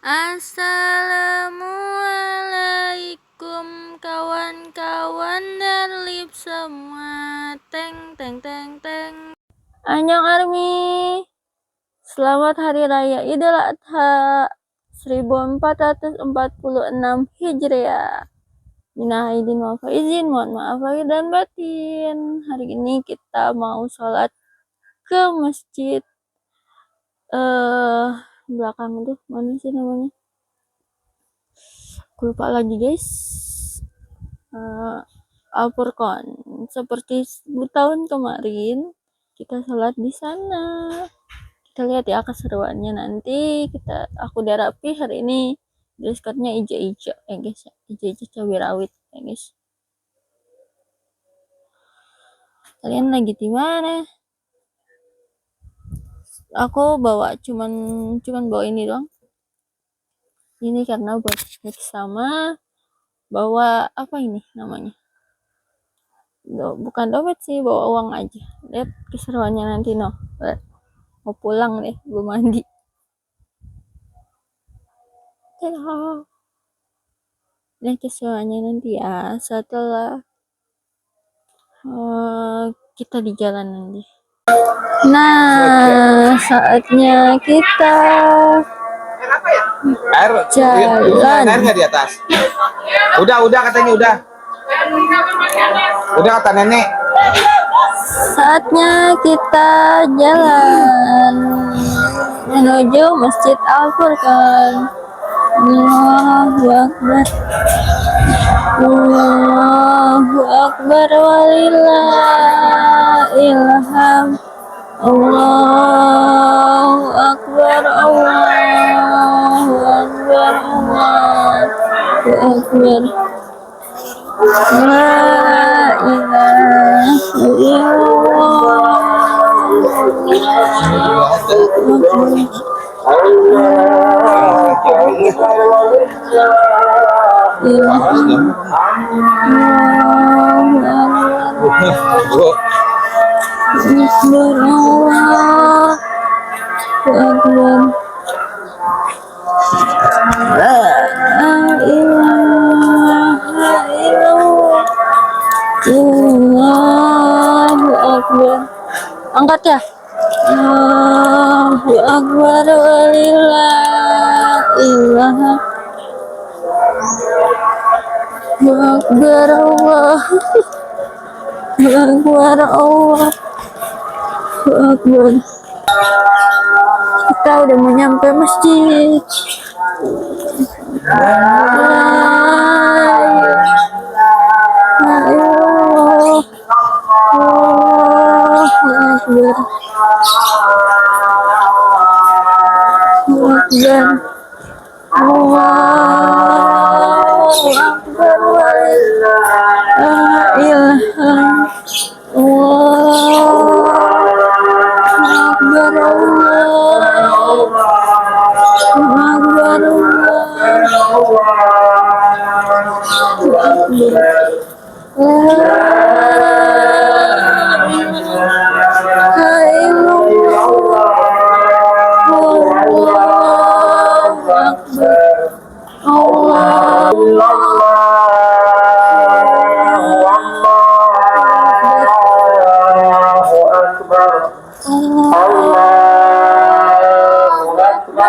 Assalamualaikum kawan-kawan Darlip semua. Teng teng teng teng. Annyeong Army. Selamat Hari Raya Idul Adha 1446 Hijriah. Minal aidin wal faizin, mohon maaf lahir dan batin. Hari ini kita mau sholat ke masjid belakang tuh, mana sih namanya? Aku lupa lagi guys. Al-Furqon. Seperti tahun kemarin kita sholat di sana. Kita lihat ya keseruannya nanti. Aku udah rapi hari ini. Dress code-nya hijau-hijau ya guys. Hijau-hijau cabai rawit ya guys. Kalian lagi di mana? Aku bawa cuman bawa ini doang. Ini karena buat mix sama bawa apa ini namanya? Bukan dompet sih, bawa uang aja. Lihat keseruannya nanti no. Mau pulang deh, belum mandi. Lihat keseruannya nanti ya setelah kita di jalan nanti. Nah, saatnya kita jalan. Airnya di atas. Udah katanya udah. Udah kata nenek. Saatnya kita jalan menuju Masjid Al-Furqon. Allahu Akbar. Allahu Akbar walillahilham. Allahu Akbar. Allahu Akbar. Allahu Akbar. La ilaha Allahu Akbar. Angkat ya. Allahu Akbar walillahilham. Akbar Allah. Akbar Allah. Akbar. Kita udah mau nyampe masjid. Allahu Akbar walillahilham. Allahu Akbar. Allahu Akbar.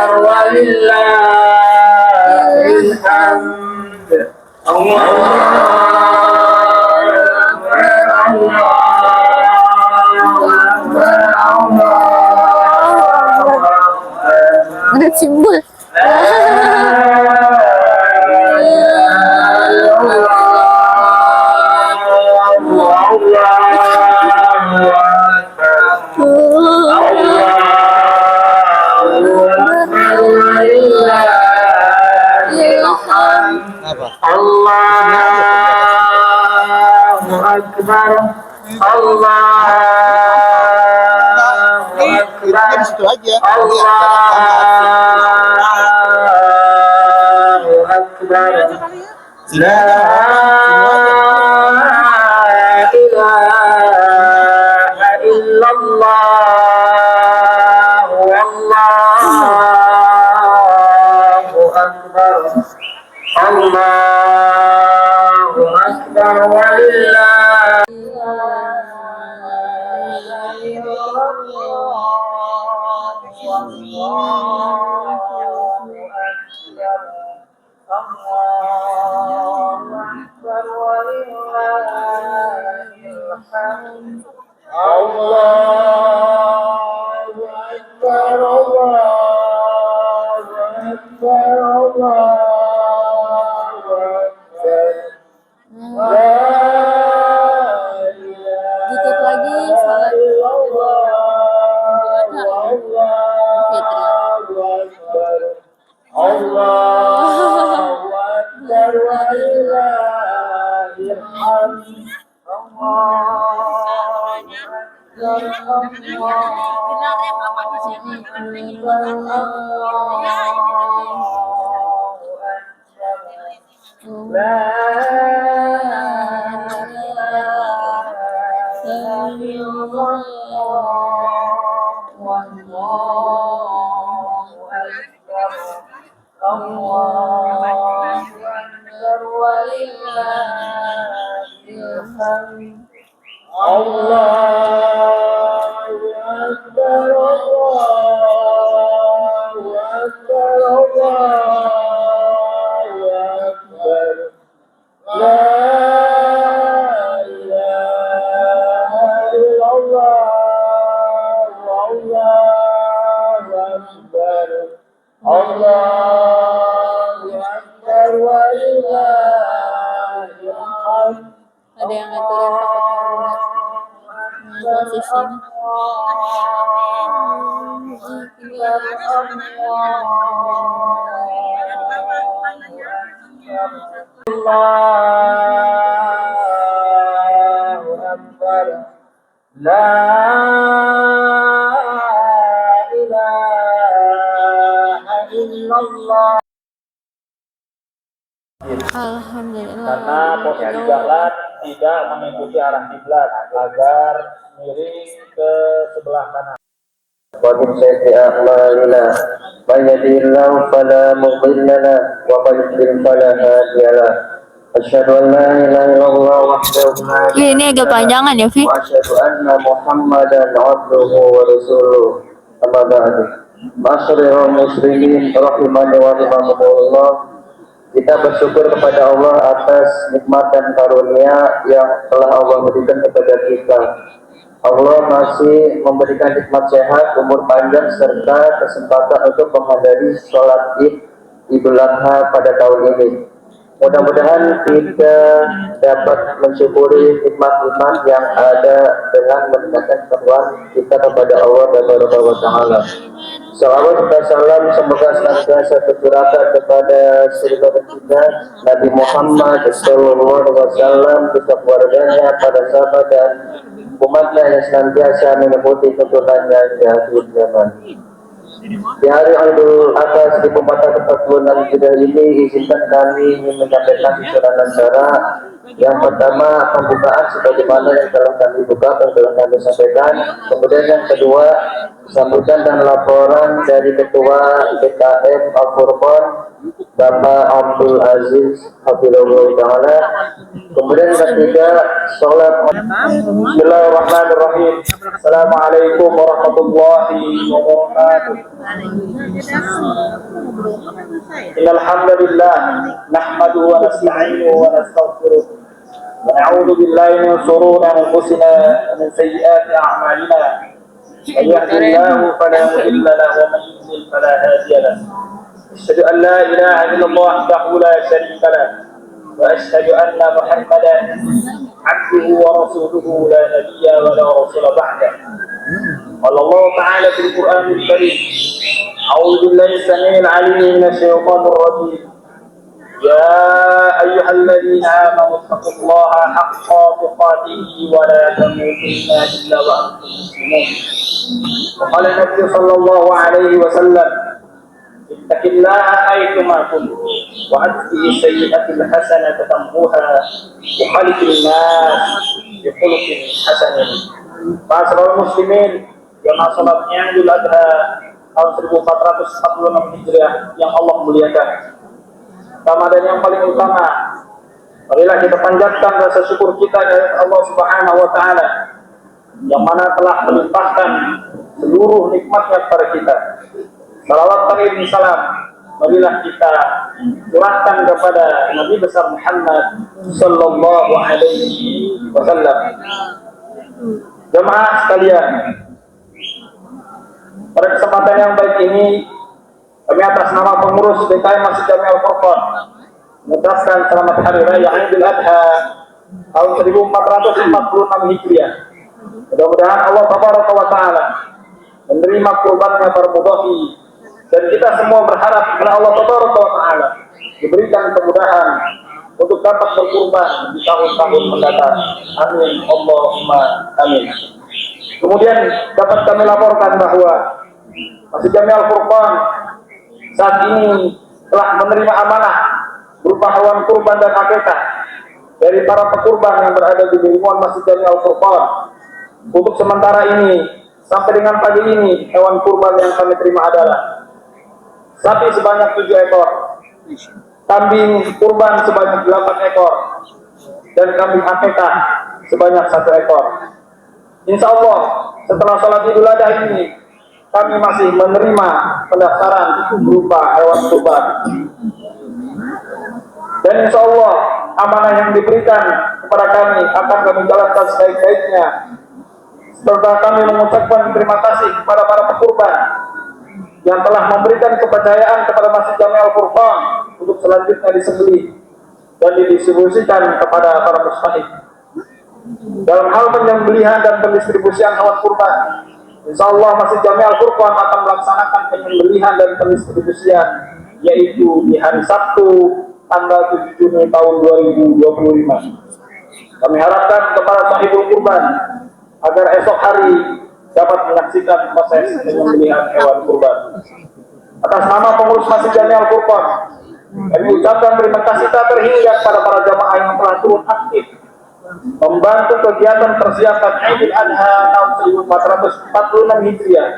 Ada simbol. Allahu Akbar. Allahu Akbar. Di situ aja. Allahu Akbar. La ilaha illallah. Wallahu أكبر الله أكبر ولله Dikit lagi salat ada yang ngaturin takutnya benar posisinya. Allahu Akbar. La ilaha illallah. Alhamdulillah. Karena posisi jalan tidak mengikuti arah kiblat agar miring ke sebelah kanan. ومن سيئات أعمالنا من يهده الله فلا مضل له ومن يضلل فلا هادي له أشهد أن لا إله إلا الله وحده لا Ini agak panjangan ya, Vi. وأشهد أن محمدا عبده ورسوله أما بعد معاشر المسلمين rahimani wa rahimakumullah. Kita bersyukur kepada Allah atas nikmat dan karunia yang telah Allah berikan kepada kita. Allah masih memberikan nikmat sehat, umur panjang, serta kesempatan untuk menghadiri sholat Id Idul Adha pada tahun ini. Mudah-mudahan kita dapat mensyukuri nikmat-nikmat yang ada dengan meningkatkan ketakwaan kita kepada Allah Subhanahu wa Ta'ala. Salawat dan salam semoga senantiasa tercurahkan kepada saudara kita Nabi Muhammad Sallallahu Alaihi Wasallam, beserta keluarganya, para sahabat dan umatnya yang senantiasa mengikuti tuntunannya di akhir zaman. Di hari Idul Adha 1446 Hijriah ini, izinkan kami ingin menyampaikan susunan acara. Yang pertama, pembukaan sebagaimana yang telah kami buka dan telah kami sampaikan. Kemudian yang kedua, sambutan dan laporan dari Ketua BKM Al-Furqan Bapak Abdul Aziz Hafizahullah Ta'ala. Kemudian yang ketiga, sholat. Bismillahirrahmanirrahim. Assalamualaikum warahmatullahi wabarakatuh. Innal hamdalillah nahmaduhu wa nasta'inuhu wa nastaghfiruh wa na'udzu billahi min shururi anfusina wa min sayyiati a'malina. May yahdihillahu fala mudilla lahu wa man yudlil fala hadiya lahu. Asyhadu an la ilaha illallah wahdahu la syarika lahu wa asyhadu anna Muhammadan 'abduhu wa rasuluhu la nabiyya wa la rasula ba'dahu. قال الله تعالى في القرآن الكريم أعوذ بالله السميع العليم من الشيطان الرجيم يا أيها الذين آمنوا اتقوا الله حق تقاته ولا تموتن إلا وأنتم مسلمون. وقال النبي صلى الله عليه وسلم اتق الله حيثما كنت وأتبع السيئة الحسنة تمحوها وخالق الناس بخلق حسن. Ma'asyiral muslimin, jamaah salatnya Idul Adha tahun 1446 Hijriah yang Allah muliakan. Ramadan yang paling utama, marilah kita panjatkan rasa syukur kita kepada Allah Subhanahu wa taala yang mana telah melimpahkan seluruh nikmatnya kepada kita. Salawat dan salam marilah kita curahkan kepada Nabi besar Muhammad sallallahu alaihi wasallam. Jemaah sekalian, pada kesempatan yang baik ini kami atas nama pengurus DKM Masjid Jami Al-Furqan mengucapkan selamat hari raya Idul Adha tahun 1446 Hijriah. Mudah-mudahan Allah Tabaraka wa taala menerima kurbannya para mudhafi, dan kita semua berharap kepada Allah Tabaraka wa taala diberikan kemudahan untuk dapat berkurban di tahun-tahun mendatang. Amin Allahumma amin. Kemudian dapat kami laporkan bahwa Masjid Jami Al-Furqan saat ini telah menerima amanah berupa hewan kurban dan akikah dari para pekurban yang berada di lingkungan Masjid Jami Al-Furqan. Untuk sementara ini sampai dengan pagi ini, hewan kurban yang kami terima adalah sapi sebanyak 7 ekor, kambing kurban sebanyak 8 ekor, dan kambing akikah sebanyak 1 ekor. Insya Allah setelah sholat Idul Adha ini kami masih menerima pendaftaran berupa hewan kurban. Dan insya Allah amanah yang diberikan kepada kami akan kami jalankan sebaik-baiknya, serta kami mengucapkan terima kasih kepada para pekurban yang telah memberikan kepercayaan kepada Masjid Jami Al-Furqan untuk selanjutnya disembelih dan didistribusikan kepada para mustahik. Dalam hal penyembelihan dan pendistribusian hewan kurban, insya Allah Masjid Jami Al-Furqan akan melaksanakan penyembelihan dan pendistribusian yaitu di hari Sabtu tanggal 7 Juni tahun 2025. Kami harapkan kepada sahibul kurban agar esok hari dapat menyaksikan proses penyembelihan hewan kurban. Atas nama pengurus Masjid Jami Al-Furqan, kami ucapkan terima kasih tak terhingga kepada para jamaah yang telah turun aktif membantu kegiatan persiapan Idul Adha tahun 1446 Hijriah,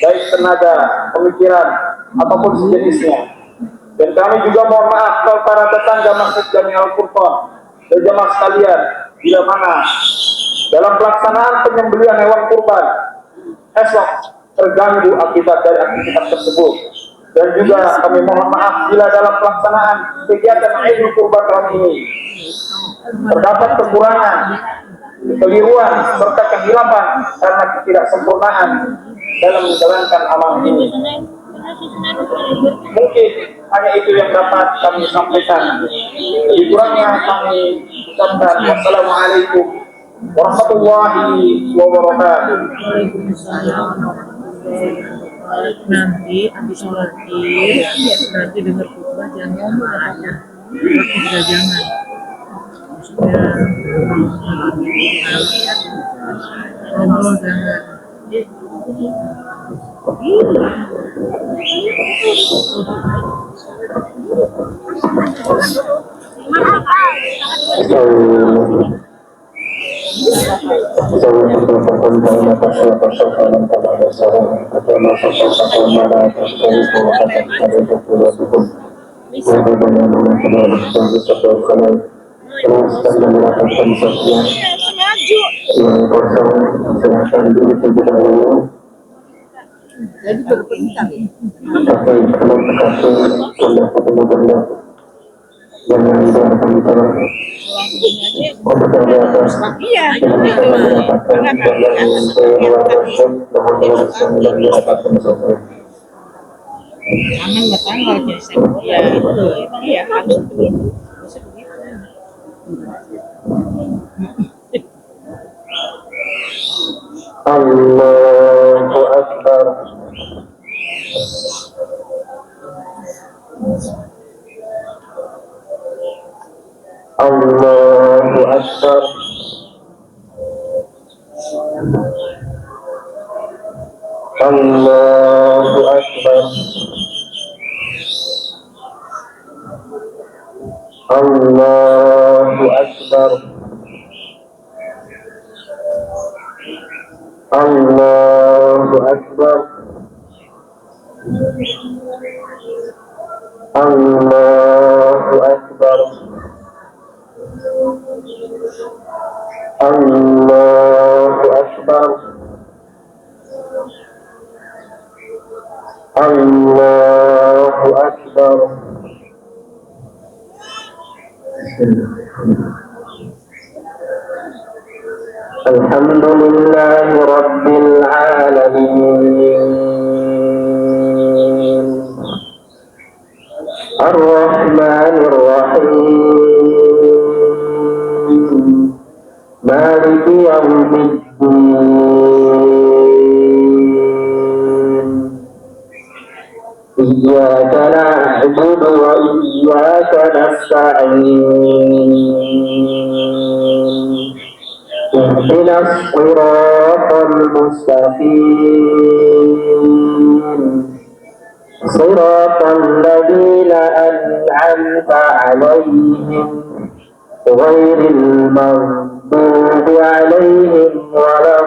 baik tenaga, pemikiran, ataupun sejenisnya. Dan kami juga mohon maaf kepada para tetangga Masjid Jami Al-Furqan dan jamaah sekalian bila mana dalam pelaksanaan penyembelihan hewan kurban esok terganggu akibat dari aktivitas tersebut. Dan juga kami mohon maaf bila dalam pelaksanaan kegiatan Idul Kurban tahun ini terdapat kekurangan, kekeliruan, serta kehilapan karena ketidaksempurnaan dalam menjalankan amal ini. Mungkin hanya itu yang dapat kami sampaikan. Lebih kurangnya kami ucapkan wassalamualaikum warahmatullahi wabarakatuh. Nanti habis sholat id nanti dengar khutbah jangan ngomong aja, juga jangan maksudnya ngomong jangan. Jadi berpencar ya. Iya, aman bertanggal ya itu iya harus begitu. Allahu Akbar. Allahu Akbar. Allahu Akbar. Allahu Akbar. Allahu Akbar. Allahu Akbar. Allahu Akbar. Allahu Akbar. Alhamdulillahi Rabbil Alamin. Ar-Rahmanir Rahim. Maliki Yawmiddin. Iyyaka na'budu wa iyyaka nasta'in. اهدنا الصراط المستقيم صراط الذين أنعمت عليهم غير المغضوب عليهم ولا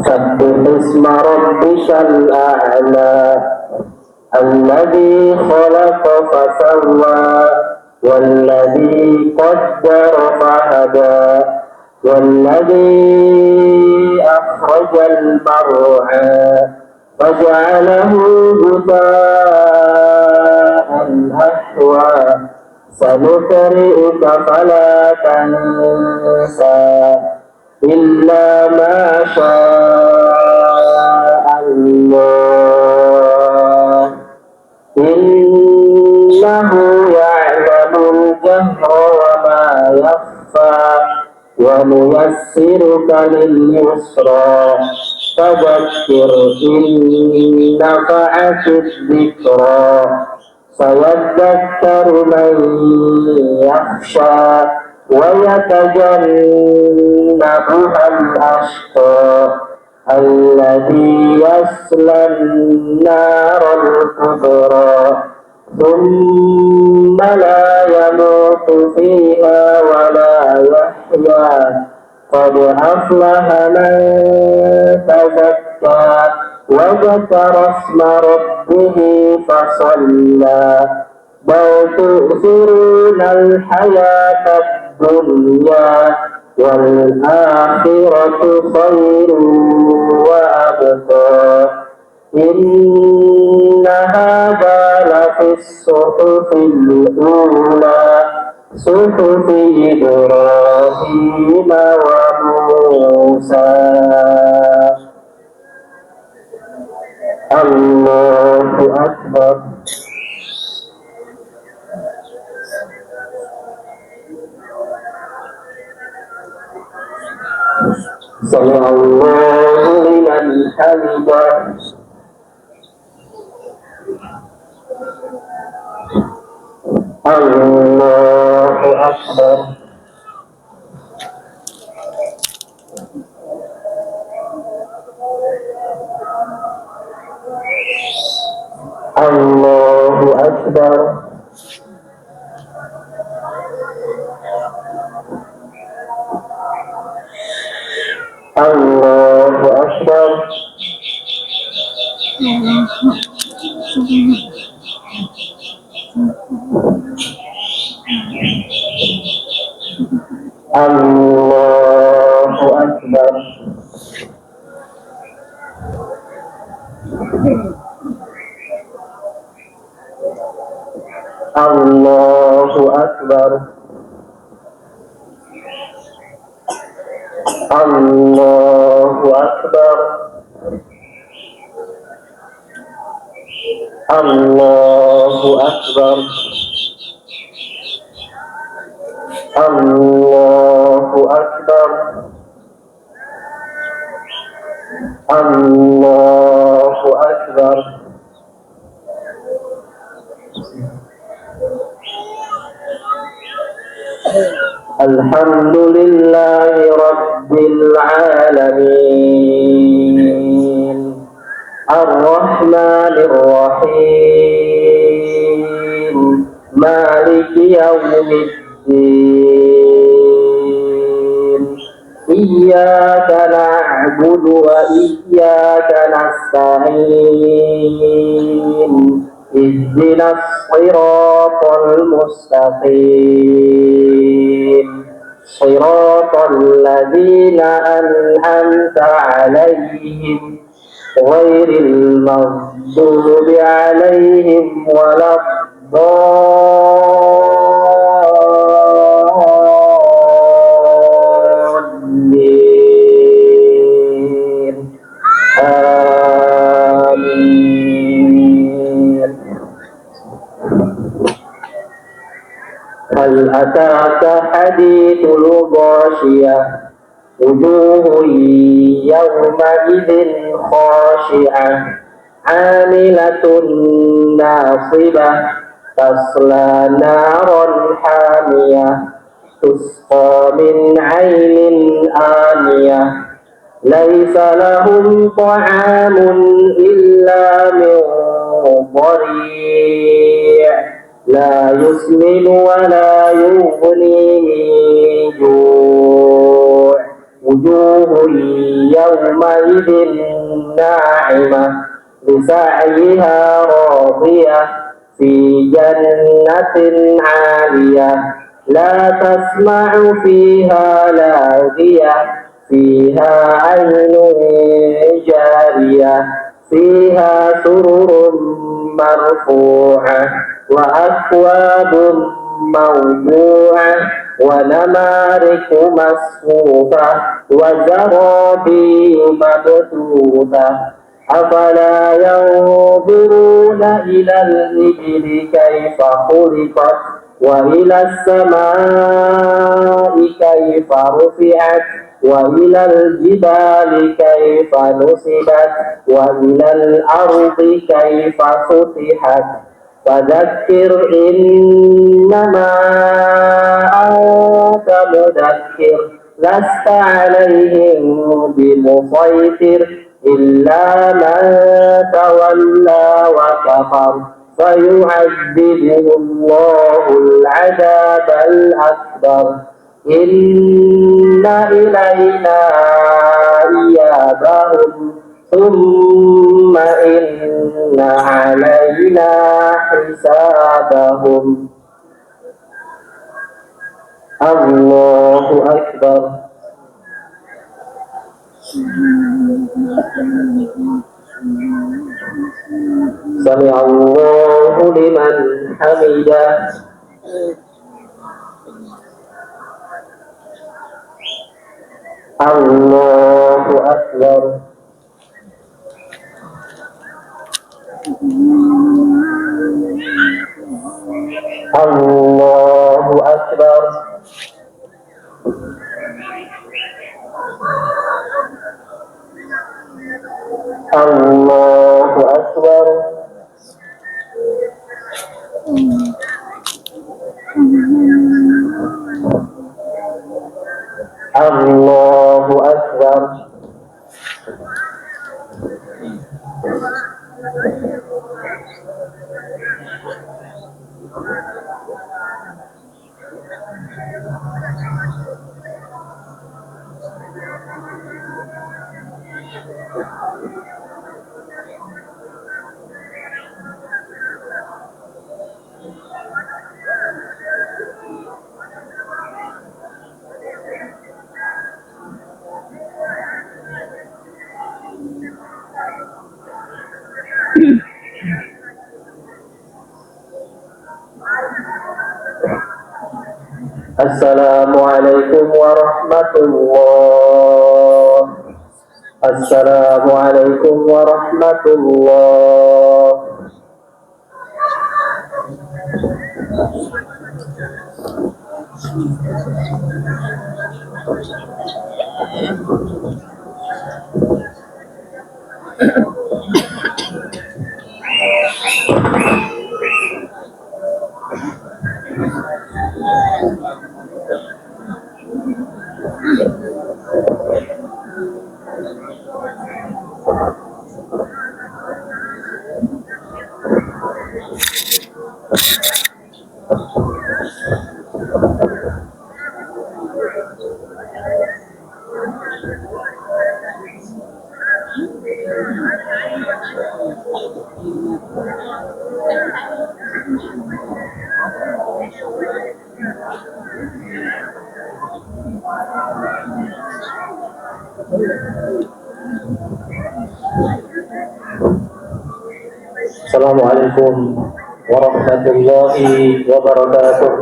سبح اسم ربك الأعلى الذي خلق فسوى والذي قدر فهدى والذي أخرج المرعى فجعله غثاء أحوى سنقرئك فلا تنسى إلا ما شاء الله إنه يعلم الجهر وما يخفى ونيسرك لليسرى فذكر إن نفعت الذكرى سيذكر من يخشى ويتجنبها الأشقى الذي يصلى النار الكبرى ثم لا يموت فيها ولا يحيا قد أفلح من تزكى وذكر اسم ربه فصلى بل تؤثرون الحياة الدنيا والآخرة خير وأبقى إن هذا لفي الصحف الأولى صحف إبراهيم وموسى. الله أكبر. سمع الله لمن حمده. الله أكبر. الله أكبر. الله أكبر. الله أكبر. الله أكبر. الله أكبر. الله أكبر. الله أكبر. الله أكبر. الحمد لله رب العالمين الرحمن الرحيم مالك يوم الدين إياك نعبد وإياك نستعين اهدنا الصراط المستقيم صراط الذين أنعمت عليهم غير المغضوب عليهم ولا الضالين آمين. هل أتاك حديث الغاشية وجوه يومئذ خاشعة عاملة ناصبة تصلى نارا حامية تسقى من عين آنية ليس لهم طعام إلا من ضريع لا يسمن ولا يغني من جوع وجوه يومئذ ناعمة لسعيها راضية في جنة عالية لا تسمع فيها لاغية فيها عين جارية فيها سرر مرفوعة وأكواب موضوعة ونمارق مصفوفة وزرابي مبثوثة أفلا ينظرون إلى الإبل كيف خلقت وإلى السماء كيف رفعت وإلى الجبال كيف نصبت وإلى الأرض كيف سطحت فذكر إنما أنت مذكر لست عليهم بمسيطر إلا من تولى وكفر فيعذبه الله العذاب الأكبر إن إلينا إيابهم ثم إن علينا حسابهم الله أكبر سمع الله لمن حمده الله أكبر الله أكبر الله أكبر الله أكبر Assalamualaikum warahmatullah. Assalamualaikum warahmatullah. Assalamualaikum warahmatullahi wabarakatuh.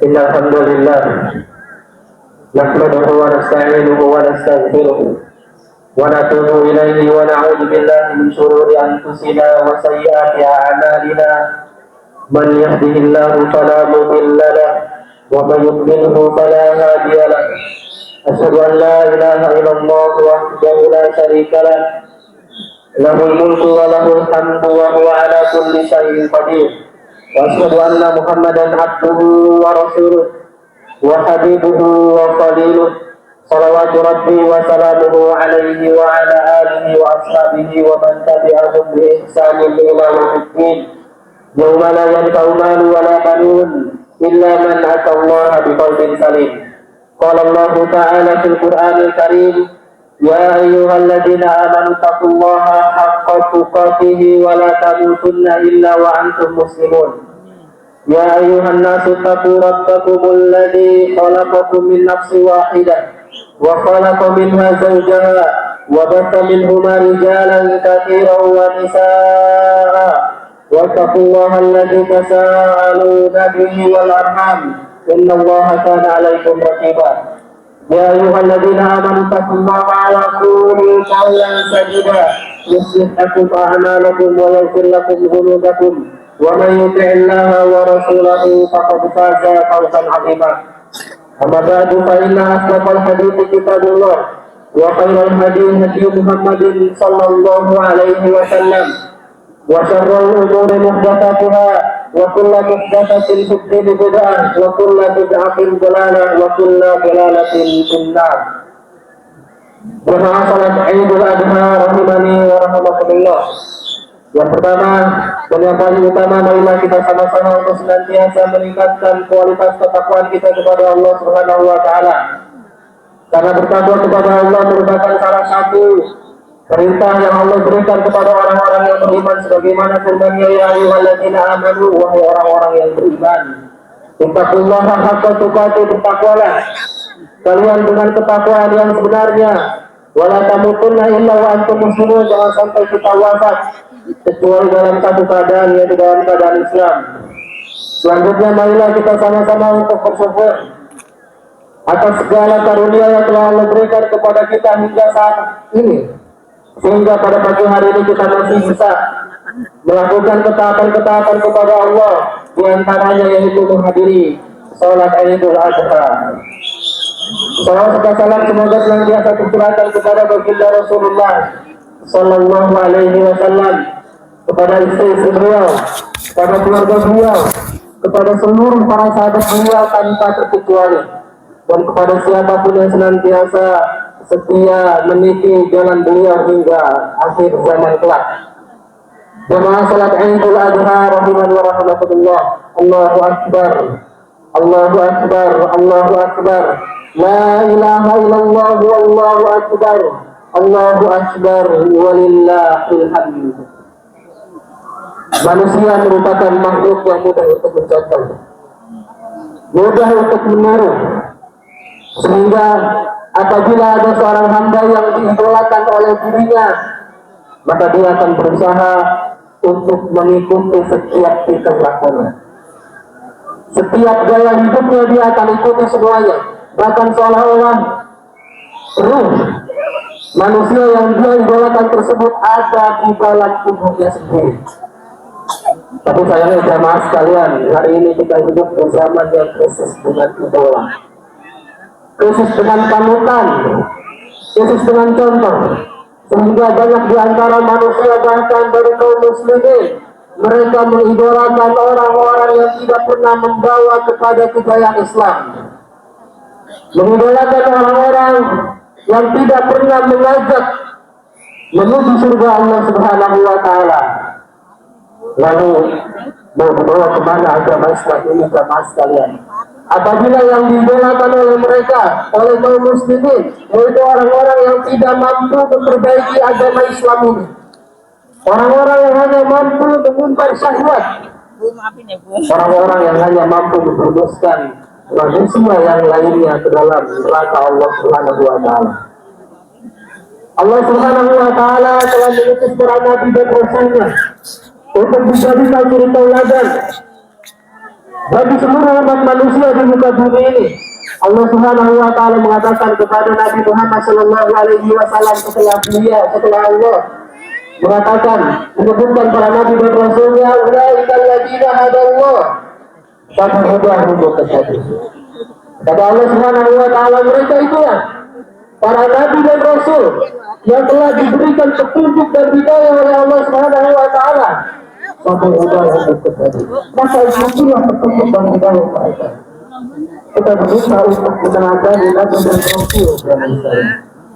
Innal hamdalillah nahmaduhu wa nasta'inuhu wa nastaghfiruh wa natubu ilaihi wa na'udzu billahi min shururi anfusina wa sayyiati a'malina. Man yahdihillahu fala mudilla lahu wa man yudlilhu fala hadiya lahu. Asyhadu an la ilaha illallah wahdahu la syarika lahu lahul mulku wa lahul hamdu wa huwa ala kulli syai'in qadir. Wa asyhadu anna Muhammadan abduhu wa rasuluh wa habibuhu wa khaliluh. Salawatu rabbi wa salamuhu alaihi wa ala alihi wa ashabihi wa man tabi'ahum bi ihsanin ila yaumiddin. Yauma la yanfa'u malun wa la banun illa man atallaha biqalbin salim. Qala Allah ta'ala fil Qur'anil Karim, ya ayyuhalladzina amanu taqullaha haqqa tuqatih wa la tamutunna illa wa antum muslimun. Ya ayyuhan nasu taqu rabbakumul ladzi khalaqakum min nafsin wahidah wa khalaqa minha zawjaha wa batha minhuma rijalan katsiran wa nisaa'a wattaqullaha alladzi tasaaluna bihi wal arham innallaha kana 'alaikum raqiba. Ya ayyuhalladzina amanu taqullaha wa qulu qawlan sadida yuslih lakum a'malakum wa yaghfir lakum dhunubakum wa man yuti'illaha wa rasulahu faqad faza fawzan 'azima. Amma ba'du fa inna asdaqal hadithi kitabullah wa khairal hadi hadi Muhammadin sallallahu alaihi wasallam wa syarrul umuri muhdatsatuha wa kullu muhdatsatin bid'ah wa kullu bid'atin dhalalah wa kullu dhalalatin finnar. Jemaah salat Idul Adha rahimani wa rahimakumullah. Yang pertama dan yang paling utama, marilah kita sama-sama untuk senantiasa meningkatkan kualitas ketakwaan kita kepada Allah Subhanahu wa taala. Karena bertakwa kepada Allah merupakan salah satu perintah yang Allah berikan kepada orang-orang yang beriman, sebagaimana firman-Nya, ya ayyuhalladzina amanu, wahai orang-orang yang beriman, ittaqullaha haqqa tuqatih, bertakwalah kalian dengan ketakwaan yang sebenarnya, wala tamutunna illa wa antum muslimun, jangan sampai kita wafat kecuali dalam satu keadaan, yaitu dalam keadaan Islam. Selanjutnya marilah kita sama-sama untuk bersyukur atas segala karunia yang telah Allah berikan kepada kita hingga saat ini, sehingga pada pagi hari ini kita masih bisa melakukan ketaatan-ketaatan kepada Allah, di antaranya yaitu menghadiri sholat Idul Adha. Salam semoga senantiasa tercurahkan kepada baginda Rasulullah sallallahu alaihi wasallam, kepada istri-istri beliau, kepada keluarga beliau, kepada seluruh para sahabat beliau tanpa terkecuali, dan kepada siapapun yang senantiasa setia meniti jalan beliau hingga akhir zaman kelak. Jemaah salat Idul Adha rahimani wa rahmatullah. Allahu akbar, Allahu akbar, Allahu akbar. La ilaha illallah wallahu akbar. Allahu akbar walillahil hamd. Manusia merupakan makhluk yang mudah untuk mencontoh, mudah untuk meniru, sehingga apabila ada seorang hamba yang diidolakan oleh dirinya, maka dia akan berusaha untuk mengikuti setiap tingkah lakunya. Setiap gaya hidupnya dia akan ikuti semuanya, bahkan seolah-olah ruh manusia yang dia idolakan tersebut ada di dalam tubuhnya sendiri. Tapi sayangnya jamaah sekalian, hari ini kita hidup di zaman yang krisis dengan idola, krisis dengan panutan, krisis dengan contoh, sehingga banyak di antara manusia, bahkan dari kaum muslimin, mereka mengidolakan orang-orang yang tidak pernah membawa kepada kejayaan Islam, mengidolakan orang-orang yang tidak pernah mengajak menuju surga Allah Subhanahu wa taala. Lalu mau dibawa kemana agama Islam ini, jamaah sekalian? Apabila yang diidolakan oleh mereka, oleh kaum muslimin, yaitu orang-orang yang tidak mampu memperbaiki agama Islam ini, orang-orang yang hanya mampu mengumbar syahwat, orang-orang yang hanya mampu menjurumuskan manusia yang lainnya ke dalam neraka Allah Subhanahu wa taala. Allah Subhanahu wa taala telah mengutus para nabi dan rasulnya untuk dijadikan suri tauladan bagi seluruh umat manusia di muka bumi ini. Allah Subhanahu wa taala mengatakan kepada Nabi Muhammad sallallahu alaihi wasallam setelah Allah mengatakan menyebutkan para nabi dan rasulnya, ulaikal ladzina hadallah fabihudahu muqtadi. Kata Allah Subhanahu wa taala, mereka itulah para nabi dan rasul yang telah diberikan petunjuk dan hidayah oleh Allah Subhanahu wa taala. Fabihudahu muqtadi. Maka itulah petunjuk dan hidayah mereka. Kita berusaha untuk meneladani nabi dan rasul,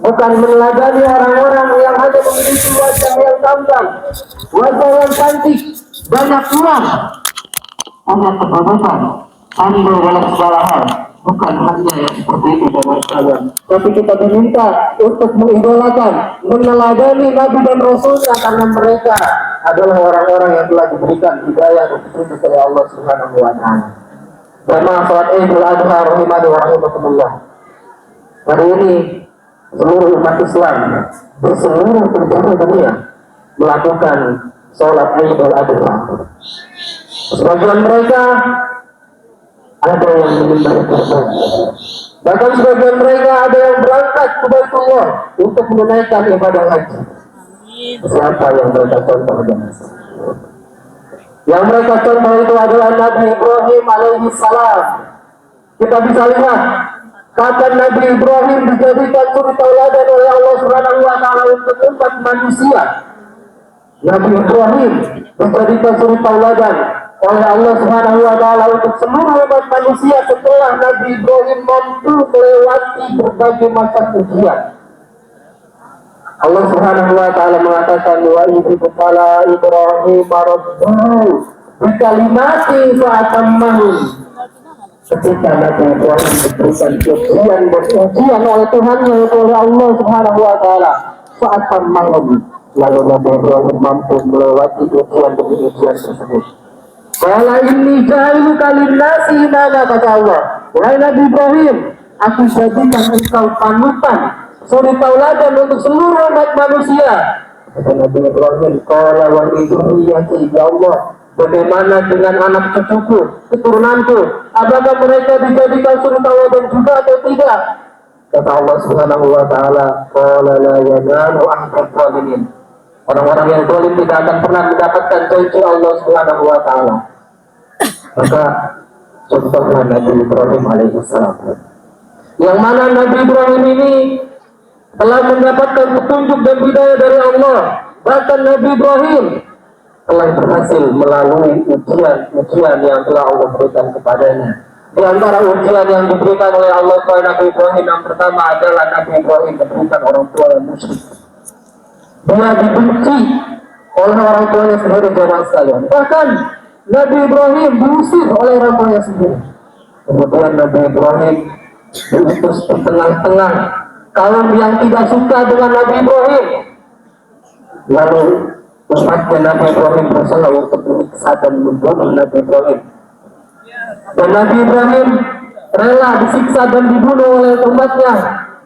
bukan meneladani orang-orang yang hanya memiliki wajah yang tampan, wajah yang cantik, banyak uang, hanya kebebasan, anda dalam segala hal. Bukan hanya yang seperti itu Bapak sekalian, tapi kita diminta untuk mengidolakan, meneladani nabi dan rasulnya, karena mereka adalah orang-orang yang telah diberikan hidayah dan petunjuk oleh Allah Subhanahu wa taala. Jamaah salat Idul Adha rahimani wa rahimakumullah. Hari ini seluruh umat Islam di seluruh penjuru dunia melakukan sholat Idul Adha. Sebagian mereka ada yang menyembah kurban, bahkan sebagian mereka ada yang berangkat ke Baitullah untuk menunaikan ibadah haji. Siapa yang mereka contoh? Yang mereka contoh itu adalah Nabi Ibrahim alaihi salam. Kita bisa lihat kapan Nabi Ibrahim dijadikan suri tauladan oleh Allah Subhanahu wa taala untuk umat manusia. Nabi Ibrahim dijadikan suri tauladan oleh Allah Subhanahu wa taala untuk seluruh umat manusia setelah Nabi Ibrahim mampu melewati berbagai macam ujian. Allah Subhanahu wa taala mengatakan, wa idh qala Ibrahim rabbuhu bikalimati fa'atammahu. Ketika Nabi Ibrahim diberikan ujian oleh Tuhan, yaitu oleh Allah Subhanahu wa taala, fa'atammahu, lalu Nabi Ibrahim mampu melewati ujian demi ujian tersebut. Qala inni ja'iluka lin-nasi imama, kata Allah, wahai Nabi Ibrahim, aku jadikan engkau panutan, suri tauladan untuk seluruh umat manusia. Kata Nabi Ibrahim, qala wa dzurriyyati, ya Allah, bagaimana dengan anak cucuku, keturunanku? Apakah mereka dijadikan suri tauladan juga atau tidak? Kata Allah Subhanahu wa taala, qala la yanalu ahdi zalimin. Orang-orang yang zalim tidak akan pernah mendapatkan janji Allah Subhanahu wa taala. Maka contohlah Nabi Ibrahim alaihissalam, yang mana Nabi Ibrahim ini telah mendapatkan petunjuk dan hidayah dari Allah. Bahkan Nabi Ibrahim telah berhasil melalui ujian yang telah Allah berikan kepadanya. Di antara ujian yang diberikan oleh Allah kepada Nabi Ibrahim, yang pertama adalah Nabi Ibrahim diberikan orang tua yang musyrik. Dia dibenci oleh orang tuanya sendiri, jemaah sekalian. Bahkan Nabi Ibrahim diusir oleh orang tuanya sendiri. Kemudian Nabi Ibrahim diutus di tengah-tengah kaum yang tidak suka dengan Nabi Ibrahim. Lalu umatnya Nabi Ibrahim berusaha untuk menyiksa dan membunuh Nabi Ibrahim. Dan Nabi Ibrahim rela disiksa dan dibunuh oleh umatnya,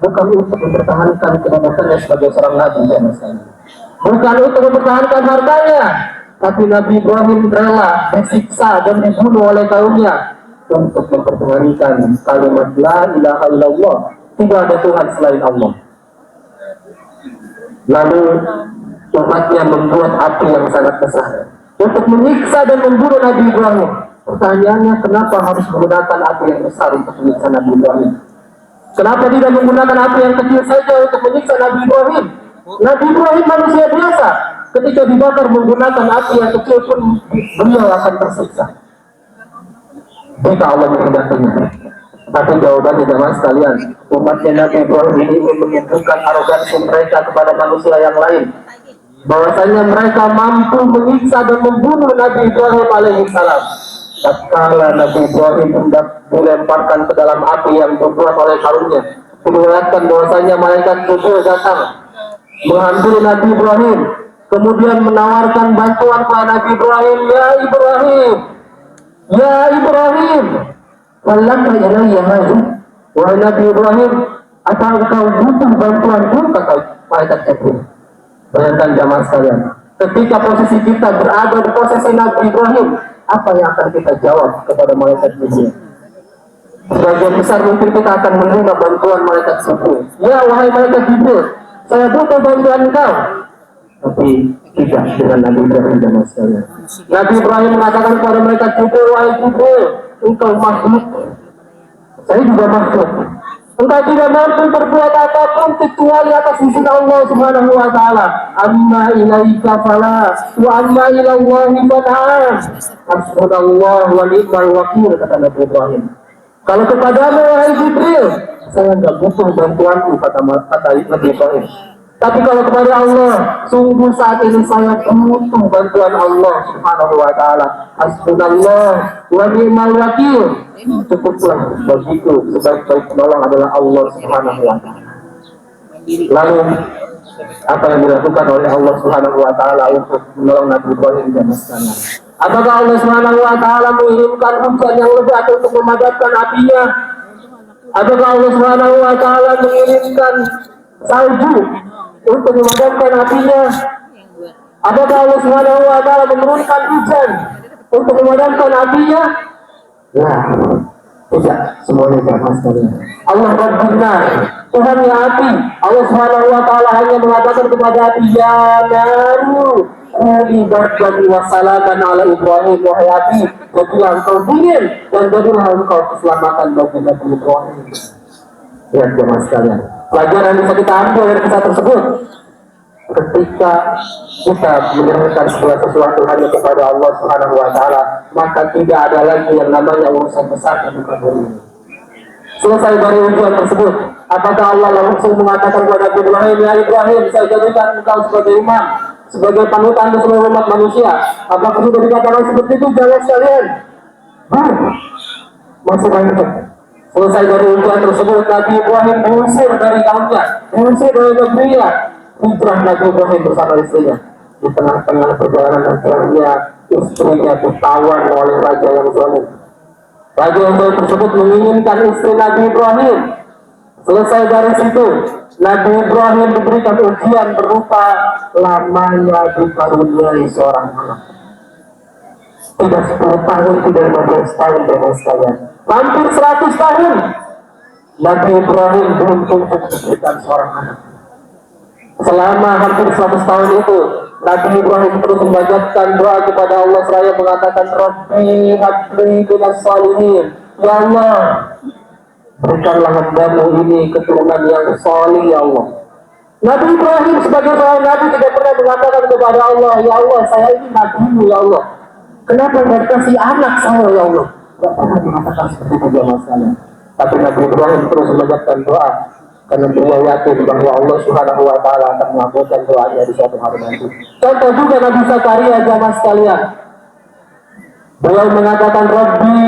bukan untuk mempertahankan kebenarannya sebagai seorang nabi, bukan untuk mempertahankan hartanya, tapi Nabi Ibrahim rela disiksa dan dibunuh oleh kaumnya untuk mempertahankan kalimat la ilaha illallah, tidak ada Tuhan selain Allah. Lalu umatnya membuat api yang sangat besar untuk menyiksa dan membunuh Nabi Ibrahim. Pertanyaannya, kenapa harus menggunakan api yang besar untuk menyiksa Nabi Ibrahim? Kenapa tidak menggunakan api yang kecil saja untuk menyiksa Nabi Ibrahim? Nabi Ibrahim manusia biasa, ketika dibakar menggunakan api yang kecil pun beliau akan tersiksa jika Allah menghendakinya. Tapi jawabannya, jemaah sekalian, umatnya Nabi Ibrahim ini ingin menunjukkan arogansi mereka kepada manusia yang lain, bahwasanya mereka mampu menyiksa dan membunuh Nabi Ibrahim alaihissalam. Tatkala Nabi Ibrahim hendak dilemparkan ke dalam api yang dibuat oleh kaumnya, diriwayatkan bahwasanya malaikat Jibril datang menghampiri Nabi Ibrahim, kemudian menawarkan bantuan kepada Nabi Ibrahim. Ya Ibrahim, Walaka ilayya hadi. Wahai Nabi Ibrahim, apa engkau butuh bantuanku? Kata malaikat Jibril. Bayangkan jamaah sekalian, ketika posisi kita berada di posisi Nabi Ibrahim, apa yang akan kita jawab kepada malaikat Jibril? Sebagian besar mungkin kita akan menerima bantuan malaikat Jibril. Ya wahai malaikat Jibril, saya butuh bantuan engkau. Tapi tidak dengan Nabi Ibrahim jamaah sekalian. Nabi Ibrahim mengatakan kepada malaikat Jibril, wahai Jibril, engkau makhluk, saya juga makhluk. Engkau tidak mampu berbuat apapun kecuali atas izin Allah Subhanahu wa taala. Amma ilaika fala wa amma ila Allahi fala. Hasbunallahu wa ni'mal wakil, kata Nabi Ibrahim. Kalau kepadamu wahai Jibril, saya enggak butuh bantuanmu, kata Nabi Ibrahim. Tapi kalau kepada Allah, sungguh saat ini saya butuh bantuan Allah Subhanahu wa taala. Hasbunallah wa ni'mal wakil. Cukuplah bagiku, sebaik-baik penolong adalah Allah Subhanahu wa taala. Lalu apa yang dilakukan oleh Allah Subhanahu wa taala untuk menolong Nabi Ibrahim dan sekalian? Apakah Allah Subhanahu wa taala mengirimkan hujan yang lebat untuk memadamkan apinya? Apakah Allah Subhanahu wa taala mengirimkan salju untuk memadamkan apinya? Apakah Allah Subhanahu wa taala menurunkan hujan untuk memadamkan apinya? Ya, tidak semuanya jamaah sekalian. Allah benar, Tuhan yang api. Allah Subhanahu wa taala hanya mengatakan kepada api, ya naru libatkan wassalaman ala Ibrahim, wahai api, jadilah engkau dingin dan jadilah engkau keselamatan bagi Nabi Ibrahim. Ya jamaah sekalian, pelajaran yang bisa kita ambil dari kisah tersebut, ketika kita menyerahkan segala sesuatu hanya kepada Allah Subhanahu wa taala, maka tidak ada lagi yang namanya urusan besar dan bukan ini. Selesai dari ujian tersebut, apakah Allah langsung mengatakan kepada Ibrahim, ya Ibrahim, saya jadikan engkau sebagai imam, sebagai panutan seluruh umat manusia? Apakah sudah dikatakan seperti itu jamaah sekalian? Masih banyak. Selesai dari ujian tersebut, Nabi Ibrahim diusir dari kaumnya, diusir dari negerinya. Hijrah Nabi Ibrahim bersama istrinya. Di tengah-tengah perjalanan antaranya, istrinya ditawan oleh raja yang zalim. Raja yang zalim tersebut menginginkan istri Nabi Ibrahim. Selesai dari situ, Nabi Ibrahim diberikan ujian berupa lamanya dikaruniai seorang anak. Tidak 10 tahun, tidak 15 tahun dengan sekalian, hampir 100 tahun Nabi Ibrahim belum cukup diberikan seorang anak. Selama hampir 100 tahun itu, Nabi Ibrahim terus memanjatkan doa kepada Allah seraya mengatakan, Rabbi habli minas shalihin. Ya Allah, berikanlah hambamu ini keturunan yang salih ya Allah. Nabi Ibrahim sebagai seorang nabi tidak pernah mengatakan kepada Allah, ya Allah, saya ini nabimu ya Allah, kenapa enggak kasih anak saya ya Allah? Tidak pernah mengatakan seperti itu jamaah sekalian. Tapi Nabi Ibrahim terus memanjatkan doa karena beliau yakin bahwa Allah Subhanahu wa taala akan mengabulkan doanya di suatu hari nanti. Contoh juga Nabi Zakaria jamaah sekalian. Beliau mengatakan, Rabbi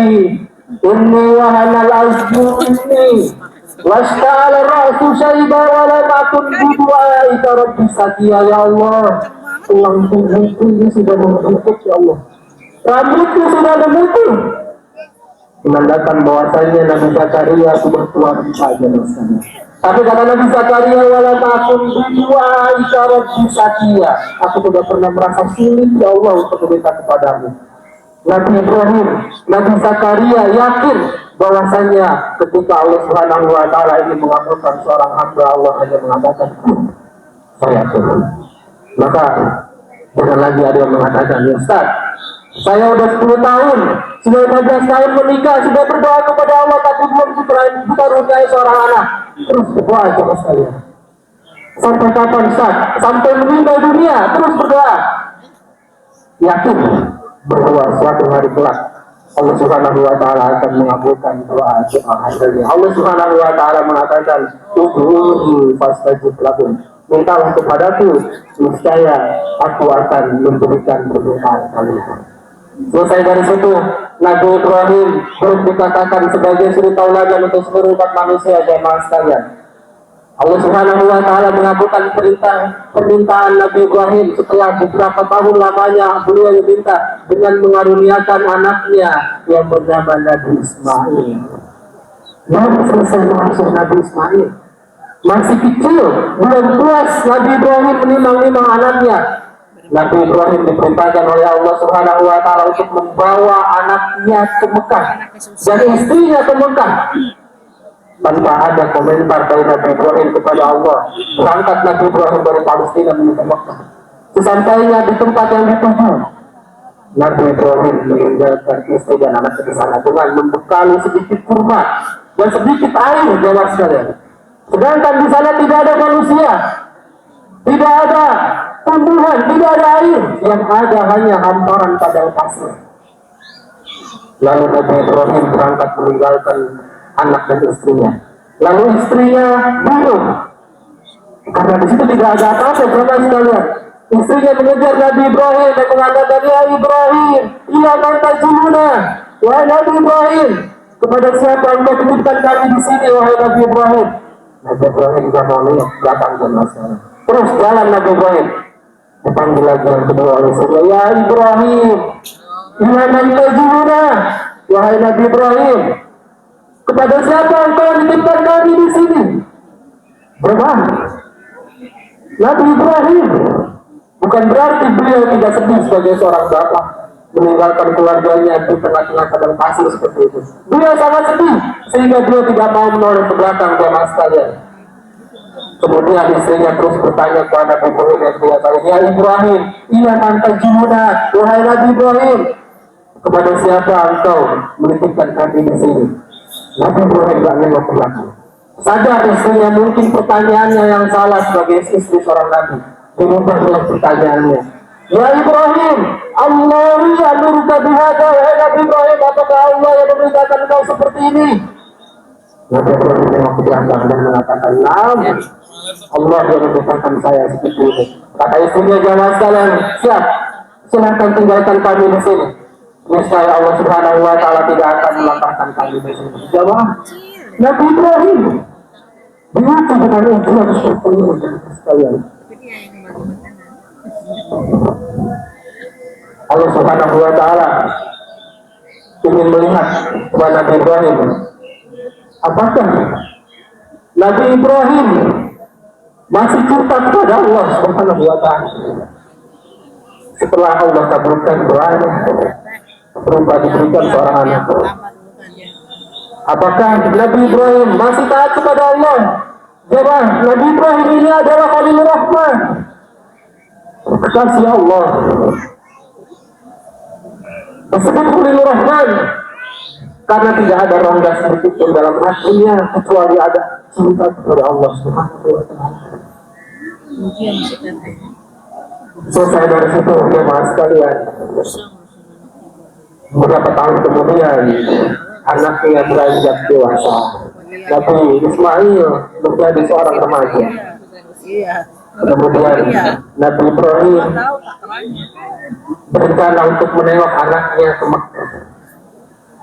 inni wahanal azmu inni washta'ala ra'su syaiba wa lam akun bidu'aika rabbi sakiya. Ya Allah, tulang punggungku ini sudah membengkak ya Allah, rambutku sudah memutih, menandakan bahwasanya Nabi Zakaria sudah tua saja rasanya. Tapi kata Nabi Zakaria, wala takun bidu'aika rabbi sakiya, aku tidak pernah merasa sulit ya Allah untuk meminta kepadamu. Nabi Ibrahim, Nabi Zakaria yakin bahwasanya ketika Allah Subhanahu wa taala ini mengabulkan seorang hamba, Allah hanya mengatakan, saya yakin. Maka jangan lagi ada yang mengatakan, ya Ustaz, saya udah 10 tahun, sudah 15 tahun menikah, sudah berdoa kepada Allah, tapi belum dikaruniai seorang anak. Terus berdoa sama saya. Sampai kapan Ustaz? Sampai meninggal dunia, terus berdoa. Yakin bahwa suatu hari kelak Allah Subhanahu wa taala akan mengabulkan doa hasilnya. Allah Subhanahu wa taala mengatakan, "Ud'uuni fastajib lakum." Mintalah kepadaku, niscaya aku akan memberikan permintaan kalian. Selesai dari situ, Nabi Ibrahim belum dikatakan sebagai suri tauladan untuk seluruh umat manusia jemaah sekalian. Allah Subhanahu wa taala mengabulkan permintaan Nabi Ibrahim setelah beberapa tahun lamanya beliau meminta dengan mengaruniakan anaknya yang bernama Nabi Ismail. Lalu selesai mengasuh Nabi Ismail, masih kecil, belum puas Nabi Ibrahim menimang-nimang anaknya. Nabi Ibrahim diperintahkan oleh Allah Subhanahu wa taala untuk membawa anaknya ke Mekah dan istrinya ke Mekah. Tanpa ada komentar dari Nabi Ibrahim kepada Allah, berangkat Nabi Ibrahim dari Palestina menuju Mekah. Sesampainya di tempat yang dituju, Nabi Ibrahim meninggalkan istri dan anak di sana dengan membekali sedikit kurma dan sedikit air, jemaah sekalian. Sedangkan di sana tidak ada manusia, tidak ada tumbuhan, tidak ada air, yang ada hanya hamparan padang pasir. Lalu Nabi Ibrahim berangkat meninggalkan anak dan istrinya. Lalu istrinya bingung karena di situ tidak ada apa-apa, jemaah sekalian. Istrinya mengejar Nabi Ibrahim dan mengatakan, ya Ibrahim, iya kata Jumuna, wahai Nabi Ibrahim, kepada siapa Anda titipkan kami di sini, wahai Nabi Ibrahim? Nabi Ibrahim tidak mau lihat belakang jemaah sekalian. Terus jalan Nabi Ibrahim. Dipanggil lagi yang kedua oleh istrinya, ya Ibrahim, iya kata Jumuna, wahai Nabi Ibrahim, kepada siapa engkau menitipkan kami di sini? Jemaah, Nabi Ibrahim bukan berarti beliau tidak sedih sebagai seorang bapak meninggalkan keluarganya di tengah-tengah padang pasir seperti itu. Beliau sangat sedih sehingga beliau tidak mau menoleh ke belakang, jemaah sekalian. Kemudian istrinya terus bertanya kepada Nabi Ibrahim yang kedua kali, ya Ibrahim, iya mantan Jumuna, wahai Nabi Ibrahim, kepada siapa engkau menitipkan kami di sini? Nabi Ibrahim tidak nengok ke belakang. Sadar istrinya mungkin pertanyaannya yang salah sebagai istri seorang Nabi. Dirubahlah pertanyaannya. Ya Ibrahim, Allah ya'muruka bihadza, wahai Nabi Ibrahim, apakah Allah yang memerintahkan kau seperti ini? Nabi Ibrahim menengok ke belakang dan mengatakan, naam, Allah yang memerintahkan saya seperti ini. Kata istrinya, jamaah sekalian, siap, silahkan tinggalkan kami di sini. Niscaya Allah Subhanahu wa taala tidak akan melantarkan kami di sini. Jawab Nabi Ibrahim. Begitu dengan ujian seperti ini sekalian. Allah Subhanahu wa taala ingin melihat kepada Nabi Ibrahim. Apakah Nabi Ibrahim masih cinta kepada Allah Subhanahu wa taala? Setelah Allah kabulkan doanya berupa diberikan seorang anak, apakah Nabi Ibrahim masih taat kepada Allah? Jemaah, Nabi Ibrahim ini adalah Khalilur Rahman, kekasih Allah. Disebut Khalilur Rahman karena tidak ada rongga sedikit pun dalam hatinya kecuali ada cinta kepada Allah Subhanahu wa taala. Selesai dari situ, jemaah sekalian, beberapa tahun kemudian anaknya beranjak dewasa. Nabi Ismail menjadi seorang remaja. Kemudian Nabi Ibrahim berencana untuk menengok anaknya ke Mekah.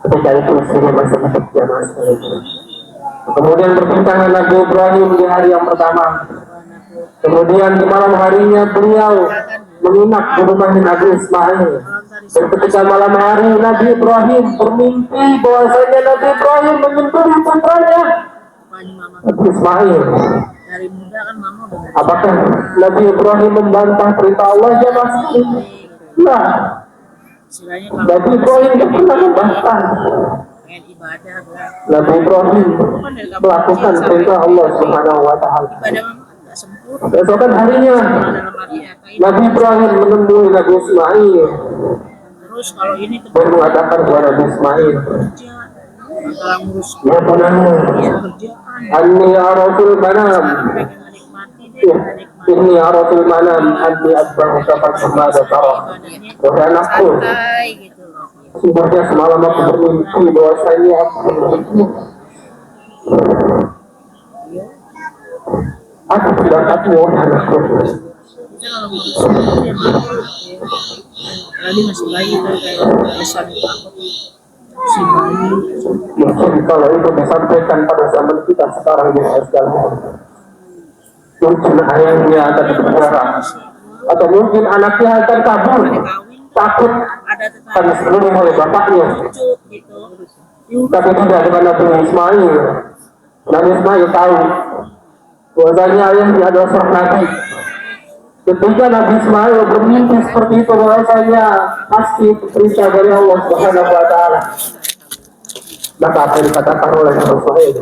Ketika itu istrinya masih hidup, jemaah sekalian. Kemudian berbincang Nabi Ibrahim di hari yang pertama. Kemudian di malam harinya beliau menginap di rumah Nabi Ismail. Dan ketika malam hari Nabi Ibrahim bermimpi bahwasanya Nabi Ibrahim menyembelih putranya Nabi Ismail. Apakah Nabi Ibrahim membantah perintah Allah? Jemaah sekalian? Nah, Nabi Ibrahim tidak pernah membantah. Nabi Ibrahim melakukan perintah Allah Subhanahu wa taala. Besokan harinya Nabi Ibrahim menemui Nabi Ismail dan mengatakan kepada Nabi Ismail, ya bunayya, anni arasul manam, inni arasul manam, anni asbahuka famada tara. Wahai anakku, sungguhnya semalam aku bermimpi bahwasanya aku mendapatmu, wahai anakku. Mungkin kalau itu disampaikan pada zaman kita sekarang di sekalian, mungkin ayahnya akan berpenjara, atau mungkin anaknya akan kabur, takut ada akan dibunuh oleh bapaknya. cucu gitu. Tapi tidak dengan Nabi Ismail. Nabi Ismail tahu bahwasanya ayahnya adalah seorang nabi. Ketika Nabi Ismail bermimpi seperti itu, bahwasanya pasti perintah dari Allah Subhanahu wa taala. Maka apa yang dikatakan oleh Nabi Ismail?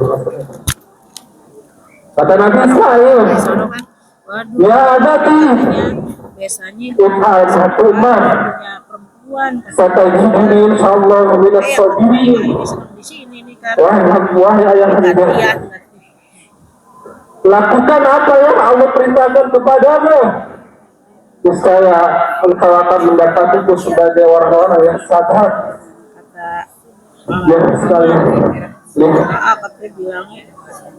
Kata Nabi Ismail, Sono kan, waduh, ya adati, biasanya if'al satu mah, punya perempuan kan. satajiduni insyaallah minas sabirin. Di sini nih kan. Wahai ayah anda, Latihan. lakukan apa yang Allah perintahkan kepadamu. Niscaya engkau akan mendapatiku sebagai orang-orang yang sabar. Kata Yang sekali, apa tuh bilangnya?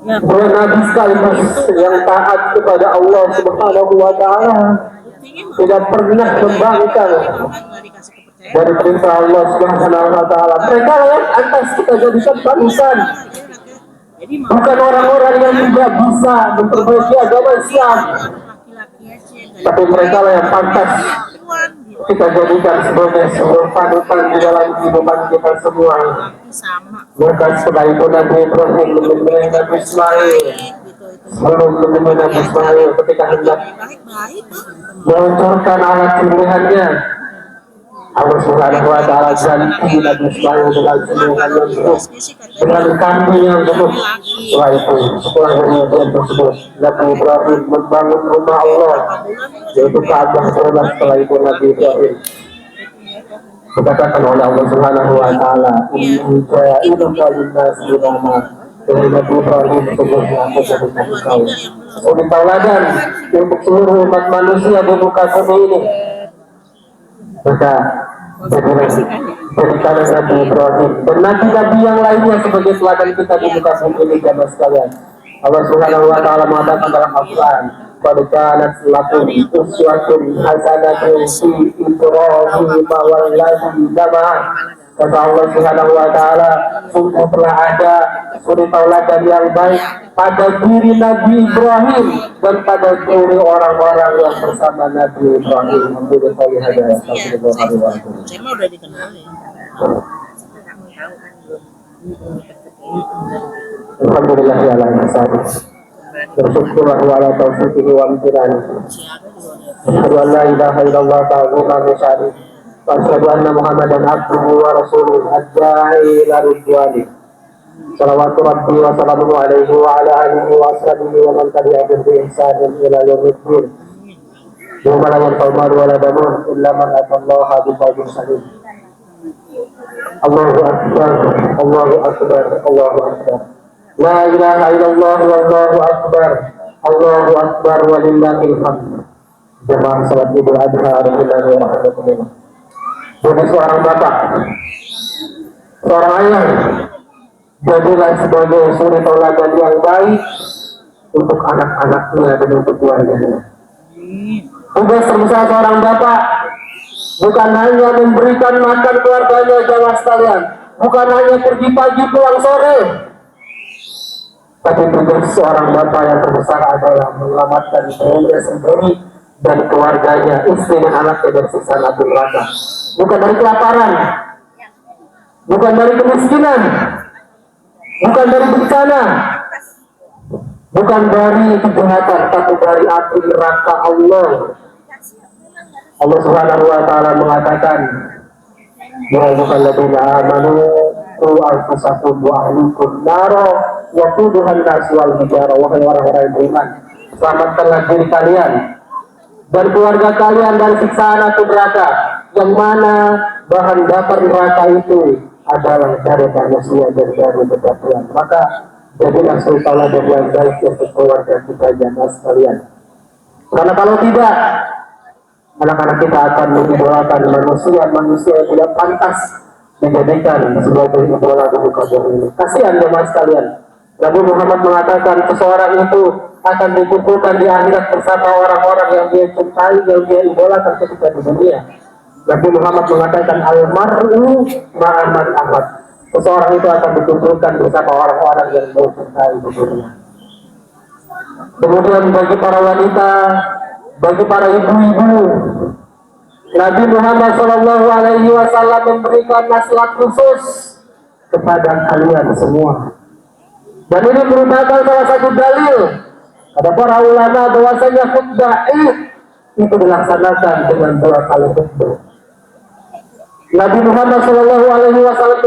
Ya, Nabi sekaligus yang taat kepada Allah Subhanahu wa taala, buktinya tidak pernah membangkang nggak dikasih kepercayaan. dari perintah Allah Subhanahu wa taala. Mereka yang atas kita jadikan panutan, Jadi mau bukan orang-orang yang tidak bisa memperbaiki agama Islam, laki-laki aja nggak tapi mereka yang pantas perempuan gitu. kita jadikan sebagai sebuah panutan di dalam kehidupan kita semua. Sama Maka setelah itu Nabi Ibrahim menemui Nabi Ismail, gitu itu. sebelum menemui Nabi Ismail ketika hendak Baik-baik. meluncurkan alat sembelihannya, Allah Subhanahu wa taala ganti Nabi Ismail dengan sembelihan yang penuh, dengan kambing yang penuh. Setelah kejadian tersebut, Nabi Ibrahim membangun rumah Allah, yaitu Ka'bah. Setelah itu Nabi Ibrahim dikatakan oleh Allah Subhanahu wa taala, "Inni ja'iluka lin-nasi imama." Dari Nabi Ibrahim sebelumnya aku jadikan engkau sebagai tauladan untuk seluruh umat manusia di muka bumi ini. Maka jadikan Nabi Ibrahim dan nabi-nabi yang lainnya sebagai teladan kita di muka bumi ini, jamaah sekalian. Allah Subhanahu wa taala mengatakan dalam Al-Qur'an, "Qad kanat lakum uswatun hasanatun fi Ibrahim wal ladzina ma'ah." Kata Allah Subhanahu wa taala, sungguh telah ada suri tauladan yang baik pada diri Nabi Ibrahim dan pada diri orang-orang yang bersama Nabi Ibrahim. Alhamdulillah hidayah. Saya mah udah dikenalin. Alhamdulillah ya Allah. Bersyukurlah wala taufiqihi wa amtinani. Asyhadu an la ilaha illallah ta'ala wa syarif. Wa asyhadu anna Muhammadan abduhu wa rasuluh ad-da'i ila ridwani. Salawatu rabbi wa salamuhu alaihi wa ala alihi wa ashabihi wa man tabi'ahum bi ihsanin ila yaumiddin. Yawma la yanfa'u malun wa la banun illa man atallaha bi qalbin salim. Allahu akbar, Allahu akbar, Allahu akbar. La ilaha illallah wallahu akbar. Allahu akbar walillahil hamd. Jemaah salat Idul Adha radhiyallahu anhu. Jadi seorang bapak, seorang ayah, jadilah sebagai suri tauladan yang baik untuk anak-anaknya dan untuk keluarganya. Tugas terbesar seorang bapak bukan hanya memberikan makan keluarganya, jamaah sekalian, bukan hanya pergi pagi pulang sore, tapi tugas seorang bapak yang terbesar adalah menyelamatkan dirinya sendiri dan keluarganya, istri dan anaknya dari siksa api neraka. Bukan dari kelaparan, bukan dari kemiskinan, bukan dari bencana, bukan dari kejahatan, tapi dari api neraka Allah. Allah Subhanahu wa taala mengatakan, "Ya ayyuhalladzina amanu qu anfusakum wa ahlikum nara wa quduhan nas wal hijara." Wahai orang-orang yang beriman, selamatkanlah diri kalian dan keluarga kalian dari siksaan api neraka, yang mana bahan bakar neraka itu adalah dari manusia dan dari bebatuan. Maka jadilah suri tauladan yang baik untuk keluarga kita, jamaah sekalian. Karena kalau tidak, anak-anak kita akan mengidolakan manusia yang tidak pantas dijadikan sebagai idola di muka bumi ini. Kasihan jemaah sekalian. Nabi Muhammad mengatakan seseorang itu akan dikumpulkan di akhirat bersama orang-orang yang dia cintai, yang dia idolakan ketika di dunia. Nabi Muhammad mengatakan al-mar'u ma'aman ahmad. Seseorang itu akan dikumpulkan bersama orang-orang yang dia cintai di dunia. Kemudian bagi para wanita, bagi para ibu-ibu, Nabi Muhammad SAW memberikan nasihat khusus kepada kalian semua. Dan ini merupakan salah satu dalil ada para ulama bahwasanya khutbah Id itu dilaksanakan dengan 2 kali khutbah. Nabi Muhammad SAW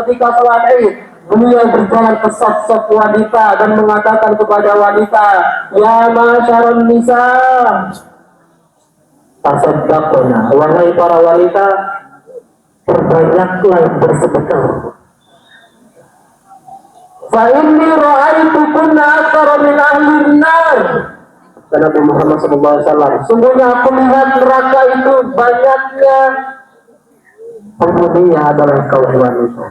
ketika salat Id, beliau berjalan ke saf-saf wanita dan mengatakan kepada wanita, ya masyarun nisa, tasaddaqna, wahai para wanita, perbanyaklah bersedekah. Fa inni ra'aitukunna aktsara min ahli an-nar. Dan Nabi Muhammad SAW, sungguhnya aku melihat neraka itu banyaknya penghuninya adalah kaum wanita.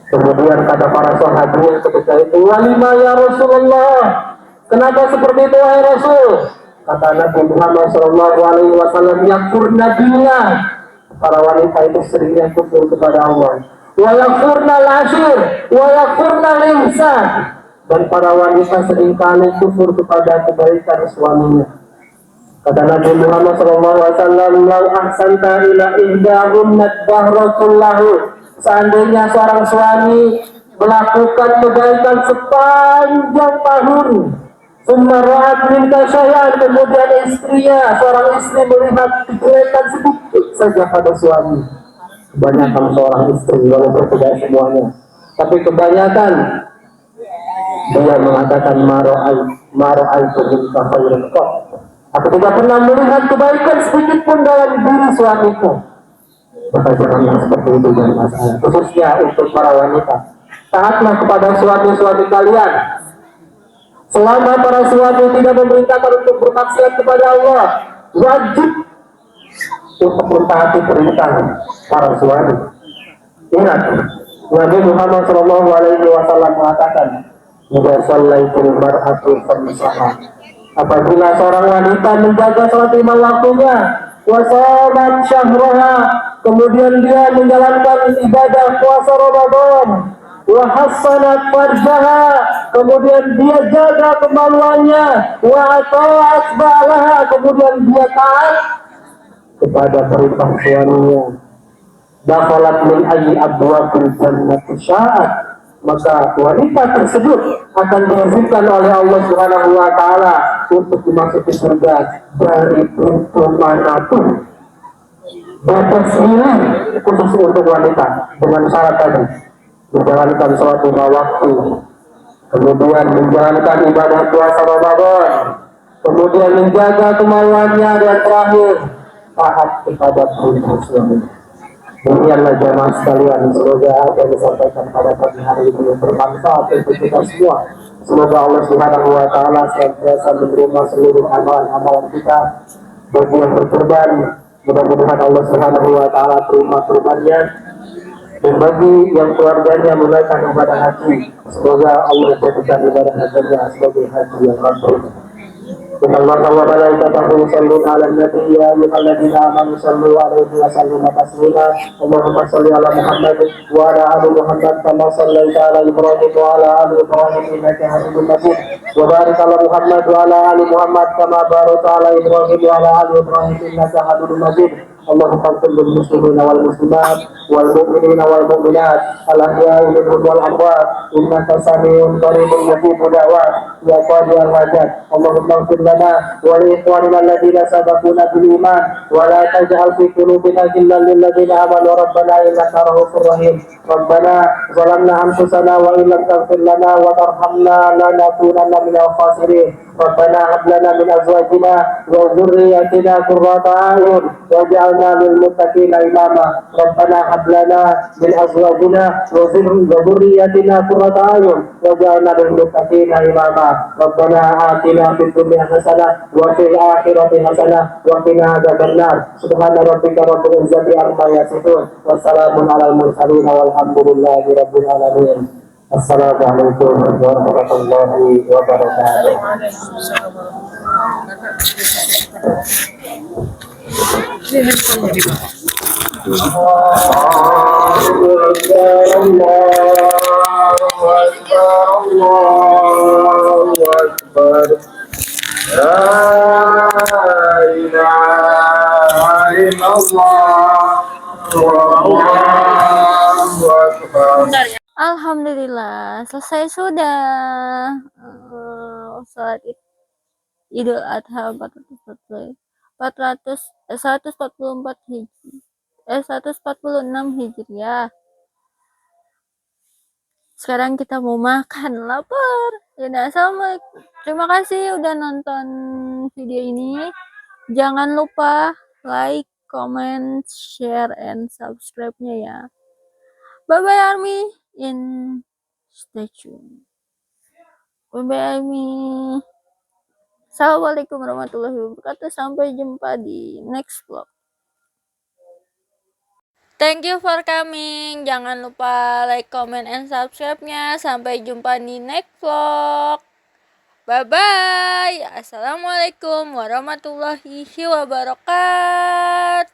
Kemudian kata para sahabat ketika itu, walima ya Rasulullah, kenapa seperti itu wahai Rasul? Kata Nabi Muhammad SAW, yakfurna billah, para wanita itu seringnya kufur kepada Allah. Wa yakfurna al-ashir, wa yakfurna al-ihsan, dan para wanita seringkali kufur kepada kebaikan suaminya. Kata Nabi Muhammad SAW, lau ahsanta ila ihdahunna dahrakullahu, seandainya seorang suami melakukan kebaikan sepanjang tahun, summa ra'at minka syai'an, kemudian istrinya, seorang istri melihat kejelekan sedikit saja pada suami. Kebanyakan seorang istri, walaupun tidak semuanya, tapi kebanyakan dia mengatakan mara'al minka khairan qat, aku tidak pernah melihat kebaikan sedikit pun dalam diri suamiku. Maka janganlah seperti itu dan masalah, khususnya untuk para wanita. Taatlah kepada suami-suami kalian. Selama para suami tidak memerintahkan untuk bermaksiat kepada Allah, wajib untuk mentaati perintah para suami. Ingat, Nabi Muhammad SAW mengatakan, jika shallaitul mar'atu khamsaha, apabila seorang wanita menjaga salat 5 waktunya, wa shamat syahraha, kemudian dia menjalankan ibadah puasa Ramadan, wa hassanat farjaha, kemudian dia jaga kemaluannya, wa ata'at ba'laha, kemudian dia taat kepada perintah suaminya, dakhalat min ayyi abwabil jannati sya'at, maka wanita tersebut akan diizinkan oleh Allah Subhanahu wa taala untuk dimasuki surga dari pintu manapun. Batas ini khusus untuk wanita dengan syarat tadi, menjalankan sholat 5 waktu, kemudian menjalankan ibadah puasa Ramadan, kemudian menjaga kemaluannya, dan terakhir taat kepada perintah suami. Demikianlah jamaah sekalian, semoga apa yang disampaikan pada pagi hari ini bermanfaat untuk kita semua. Semoga Allah Subhanahu wa taala senantiasa menerima seluruh amalan-amalan kita. Bagi yang berkorban, mudah-mudahan Allah Subhanahu wa taala terima kurbannya. Dan bagi yang keluarganya menunaikan ibadah haji, semoga Allah jadikan ibadah hajinya sebagai haji yang mabrur. Inna Allaha wa malaikatahu yusholluna 'alan nabi, ya ayyuhalladzina amanu shollu 'alaihi wa sallimu taslima. Allahumma sholli 'ala Muhammad wa 'ala ali Muhammad kama shallaita 'ala Ibrahim wa 'ala ali Ibrahim innaka Hamidum Majid. Wa barik 'ala Muhammad wa 'ala ali Muhammad kama barakta 'ala Ibrahim wa 'ala ali Ibrahim innaka Hamidum Majid. Allahumma ighfir lil muslimina wal muslimat wal mu'minina wal mu'minat al ahya'i minhum wal amwat innaka sami'un qaribun mujibud da'wat ya qadiyal hajat. Allahumma ighfir lana wa li ikhwanina alladhina sabaquna bil iman wa la taj'al fi qulubina ghillan lil ladzina amanu rabbana innaka ra'ufur rahim. Rabbana zalamna anfusana wa illam taghfir lana wa tarhamna lanakunanna minal khasirin. Rabbana hab lana min azwajina wa dhurriyyatina qurrata a'yun waj'alna lil muttaqina imama. Rabbana hab lana min azwajina wa dhurriyyatina qurrata a'yun waj'alna lil muttaqina imama. Rabbana atina fid dunya hasanah wa fil akhirati hasanah wa qina adzabannar. Subhana rabbika rabbil izzati amma yasifun wa salamun alal mursalin walhamdulillahi rabbil alamin. Assalamualaikum warahmatullahi wabarakatuh. Allahu Akbar, Allahu Akbar. Alhamdulillah selesai sudah salat Idul Adha 144 146 Hijriah. Sekarang kita mau makan, lapar. Ya, assalamualaikum. Terima kasih udah nonton video ini. Jangan lupa like, comment, share, and subscribe-nya ya. Bye bye Army in stay tune. Bye bye Army. Assalamualaikum warahmatullahi wabarakatuh. Sampai jumpa di next vlog. Thank you for coming. Jangan lupa like, comment, and subscribe-nya. Sampai jumpa di next vlog. Bye-bye. Assalamualaikum warahmatullahi wabarakatuh.